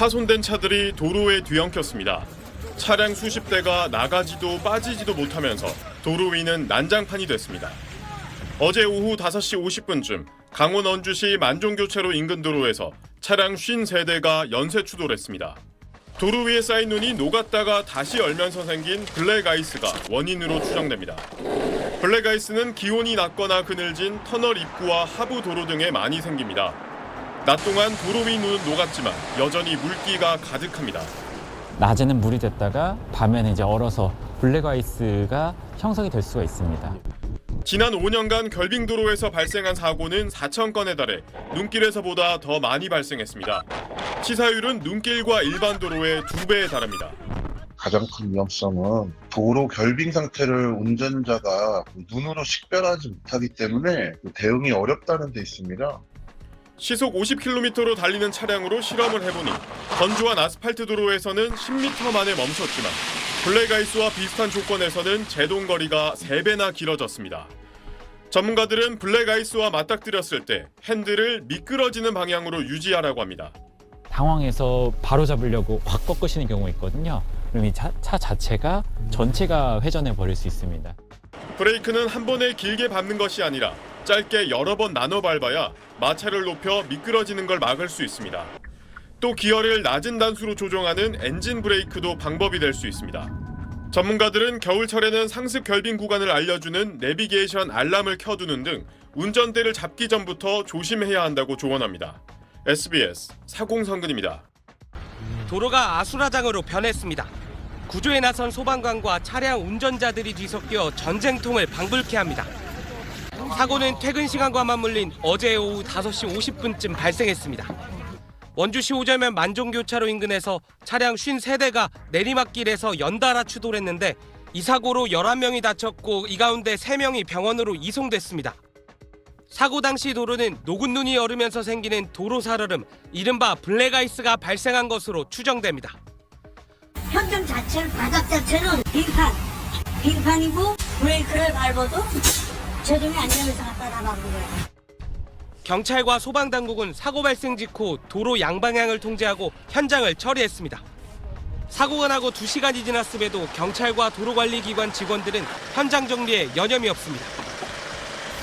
파손된 차들이 도로에 뒤엉켰습니다. 차량 수십 대가 나가지도 빠지지도 못하면서 도로 위는 난장판이 됐습니다. 어제 오후 5시 50분쯤 강원 원주시 만종교차로 인근 도로에서 차량 53대가 연쇄 추돌했습니다. 도로 위에 쌓인 눈이 녹았다가 다시 얼면서 생긴 블랙아이스가 원인으로 추정됩니다. 블랙아이스는 기온이 낮거나 그늘진 터널 입구와 하부 도로 등에 많이 생깁니다. 낮 동안 도로 위 눈은 녹았지만 여전히 물기가 가득합니다. 낮에는 물이 됐다가 밤에는 이제 얼어서 블랙아이스가 형성이 될 수가 있습니다. 지난 5년간 결빙도로에서 발생한 사고는 4천 건에 달해 눈길에서보다 더 많이 발생했습니다. 치사율은 눈길과 일반 도로의 2배에 달합니다. 가장 큰 위험성은 도로 결빙 상태를 운전자가 눈으로 식별하지 못하기 때문에 대응이 어렵다는 데 있습니다. 시속 50km로 달리는 차량으로 실험을 해보니 건조한 아스팔트 도로에서는 10m 만에 멈췄지만 블랙아이스와 비슷한 조건에서는 제동거리가 3배나 길어졌습니다. 전문가들은 블랙아이스와 맞닥뜨렸을 때 핸들을 미끄러지는 방향으로 유지하라고 합니다. 당황해서 바로 잡으려고 확 꺾으시는 경우가 있거든요. 그럼 이 차 자체가 전체가 회전해 버릴 수 있습니다. 브레이크는 한 번에 길게 밟는 것이 아니라 짧게 여러 번 나눠 밟아야 마찰을 높여 미끄러지는 걸 막을 수 있습니다. 또 기어를 낮은 단수로 조정하는 엔진 브레이크도 방법이 될 수 있습니다. 전문가들은 겨울철에는 상습 결빙 구간을 알려주는 내비게이션 알람을 켜두는 등 운전대를 잡기 전부터 조심해야 한다고 조언합니다. SBS 사공성근입니다. 도로가 아수라장으로 변했습니다. 구조에 나선 소방관과 차량 운전자들이 뒤섞여 전쟁통을 방불케 합니다. 사고는 퇴근 시간과 맞물린 어제 오후 5시 50분쯤 발생했습니다. 원주시 오절면 만종교차로 인근에서 차량 53대가 내리막길에서 연달아 추돌했는데 이 사고로 11명이 다쳤고 이 가운데 3명이 병원으로 이송됐습니다. 사고 당시 도로는 녹은 눈이 얼으면서 생기는 도로 살얼음, 이른바 블랙아이스가 발생한 것으로 추정됩니다. 현장 자체는 바닥 자체는 빙판이고 브레이크를 밟아도 제동이 안 되면서 갖다 나가는 거예요. 경찰과 소방당국은 사고 발생 직후 도로 양방향을 통제하고 현장을 처리했습니다. 사고가 나고 2시간이 지났음에도 경찰과 도로관리기관 직원들은 현장 정리에 여념이 없습니다.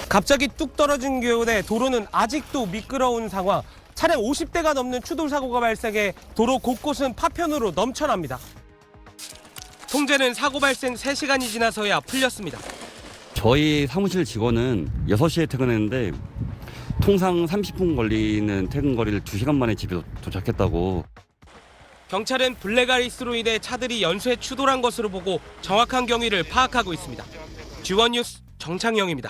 갑자기 뚝 떨어진 기온에 도로는 아직도 미끄러운 상황. 차량 50대가 넘는 추돌 사고가 발생해 도로 곳곳은 파편으로 넘쳐납니다. 통제는 사고 발생 3시간이 지나서야 풀렸습니다. 저희 사무실 직원은 6시에 퇴근했는데 통상 30분 걸리는 퇴근 거리를 2시간 만에 집에 도착했다고. 경찰은 블랙아이스로 인해 차들이 연쇄 추돌한 것으로 보고 정확한 경위를 파악하고 있습니다. G1 뉴스 정창영입니다.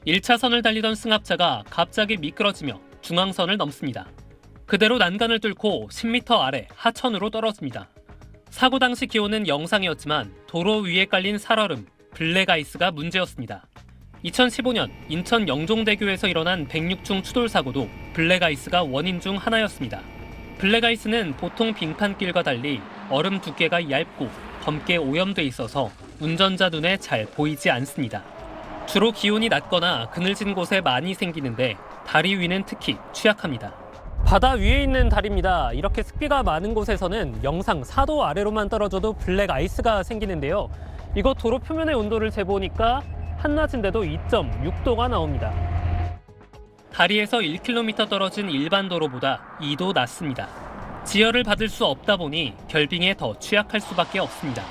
1차선을 달리던 승합차가 갑자기 미끄러지며 중앙선을 넘습니다. 그대로 난간을 뚫고 10m 아래 하천으로 떨어집니다. 사고 당시 기온은 영상이었지만 도로 위에 깔린 살얼음, 블랙아이스가 문제였습니다. 2015년 인천 영종대교에서 일어난 106중 추돌 사고도 블랙아이스가 원인 중 하나였습니다. 블랙아이스는 보통 빙판길과 달리 얼음 두께가 얇고 검게 오염돼 있어서 운전자 눈에 잘 보이지 않습니다. 주로 기온이 낮거나 그늘진 곳에 많이 생기는데 다리 위는 특히 취약합니다. 바다 위에 있는 다리입니다. 이렇게 습기가 많은 곳에서는 영상 4도 아래로만 떨어져도 블랙아이스가 생기는데요. 이거 도로 표면의 온도를 재보니까 한낮인데도 2.6도가 나옵니다. 다리에서 1km 떨어진 일반 도로보다 2도 낮습니다. 지열을 받을 수 없다 보니 결빙에 더 취약할 수밖에 없습니다.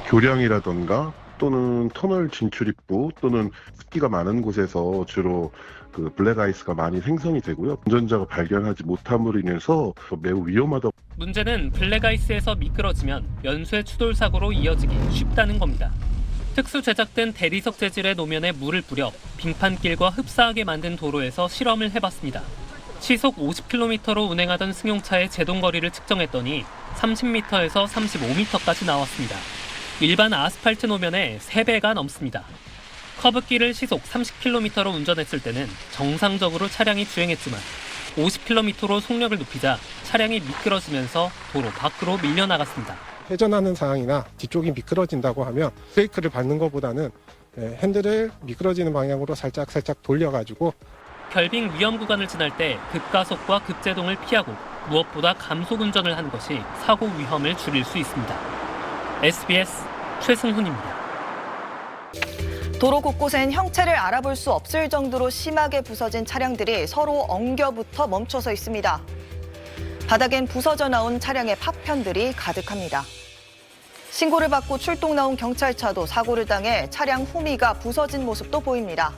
교량이라던가 또는 터널 진출 입구 또는 습기가 많은 곳에서 주로 블랙아이스가 많이 생성이 되고요. 운전자가 발견하지 못함으로 인해서 매우 위험하다. 문제는 블랙아이스에서 미끄러지면 연쇄 추돌 사고로 이어지기 쉽다는 겁니다. 특수 제작된 대리석 재질의 노면에 물을 뿌려 빙판길과 흡사하게 만든 도로에서 실험을 해봤습니다. 시속 50km로 운행하던 승용차의 제동거리를 측정했더니 30m에서 35m까지 나왔습니다. 일반 아스팔트 노면의 3배가 넘습니다. 커브길을 시속 30km로 운전했을 때는 정상적으로 차량이 주행했지만 50km로 속력을 높이자 차량이 미끄러지면서 도로 밖으로 밀려나갔습니다. 회전하는 상황이나 뒤쪽이 미끄러진다고 하면 브레이크를 밟는 것보다는 핸들을 미끄러지는 방향으로 살짝 돌려가지고 결빙 위험 구간을 지날 때 급가속과 급제동을 피하고 무엇보다 감속 운전을 하는 것이 사고 위험을 줄일 수 있습니다. SBS 최승훈입니다. 도로 곳곳엔 형체를 알아볼 수 없을 정도로 심하게 부서진 차량들이 서로 엉겨붙어 멈춰서 있습니다. 바닥엔 부서져 나온 차량의 파편들이 가득합니다. 신고를 받고 출동 나온 경찰차도 사고를 당해 차량 후미가 부서진 모습도 보입니다.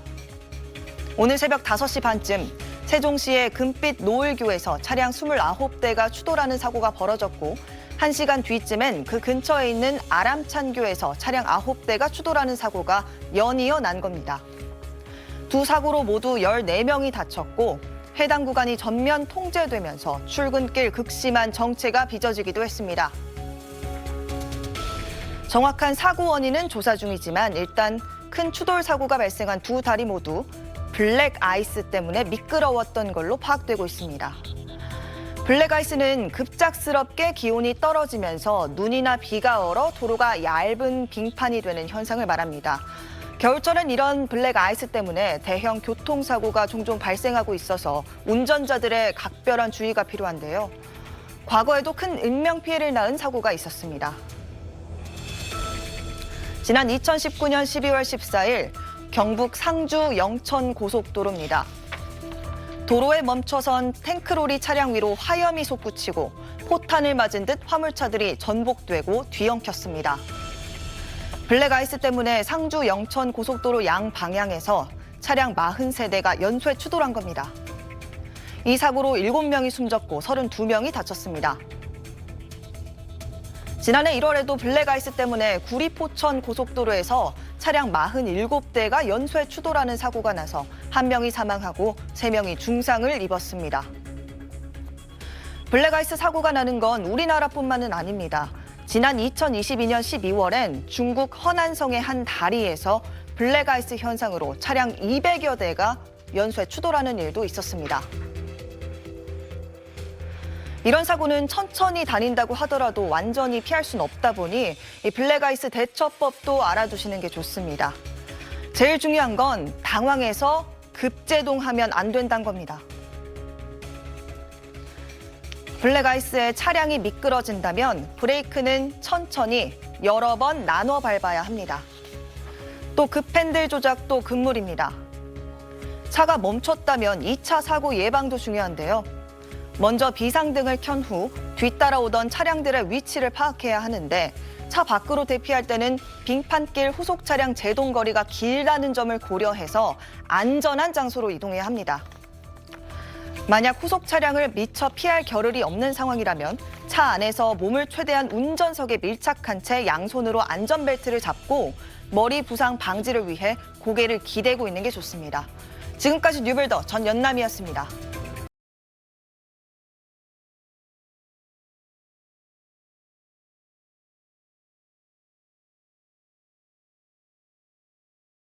오늘 새벽 5시 반쯤 세종시의 금빛 노을교에서 차량 29대가 추돌하는 사고가 벌어졌고 1시간 뒤쯤엔 그 근처에 있는 아람찬교에서 차량 9대가 추돌하는 사고가 연이어 난 겁니다. 두 사고로 모두 14명이 다쳤고 해당 구간이 전면 통제되면서 출근길 극심한 정체가 빚어지기도 했습니다. 정확한 사고 원인은 조사 중이지만 일단 큰 추돌 사고가 발생한 두 다리 모두 블랙 아이스 때문에 미끄러웠던 걸로 파악되고 있습니다. 블랙 아이스는 급작스럽게 기온이 떨어지면서 눈이나 비가 얼어 도로가 얇은 빙판이 되는 현상을 말합니다. 겨울철엔 이런 블랙 아이스 때문에 대형 교통사고가 종종 발생하고 있어서 운전자들의 각별한 주의가 필요한데요. 과거에도 큰 인명피해를 낳은 사고가 있었습니다. 지난 2019년 12월 14일 경북 상주 영천 고속도로입니다. 도로에 멈춰선 탱크로리 차량 위로 화염이 솟구치고 포탄을 맞은 듯 화물차들이 전복되고 뒤엉켰습니다. 블랙아이스 때문에 상주 영천 고속도로 양 방향에서 차량 43대가 연쇄 추돌한 겁니다. 이 사고로 7명이 숨졌고 32명이 다쳤습니다. 지난해 1월에도 블랙아이스 때문에 구리포천 고속도로에서 차량 47대가 연쇄 추돌하는 사고가 나서 1명이 사망하고 3명이 중상을 입었습니다. 블랙아이스 사고가 나는 건 우리나라뿐만은 아닙니다. 지난 2022년 12월엔 중국 허난성의 한 다리에서 블랙아이스 현상으로 차량 200여 대가 연쇄 추돌하는 일도 있었습니다. 이런 사고는 천천히 다닌다고 하더라도 완전히 피할 수는 없다 보니 이 블랙아이스 대처법도 알아두시는 게 좋습니다. 제일 중요한 건 당황해서 급제동하면 안 된다는 겁니다. 블랙아이스에 차량이 미끄러진다면 브레이크는 천천히 여러 번 나눠 밟아야 합니다. 또 급핸들 조작도 금물입니다. 차가 멈췄다면 2차 사고 예방도 중요한데요. 먼저 비상등을 켠 후 뒤따라오던 차량들의 위치를 파악해야 하는데 차 밖으로 대피할 때는 빙판길 후속 차량 제동 거리가 길다는 점을 고려해서 안전한 장소로 이동해야 합니다. 만약 후속 차량을 미처 피할 겨를이 없는 상황이라면 차 안에서 몸을 최대한 운전석에 밀착한 채 양손으로 안전벨트를 잡고 머리 부상 방지를 위해 고개를 기대고 있는 게 좋습니다. 지금까지 뉴빌더 전연남이었습니다.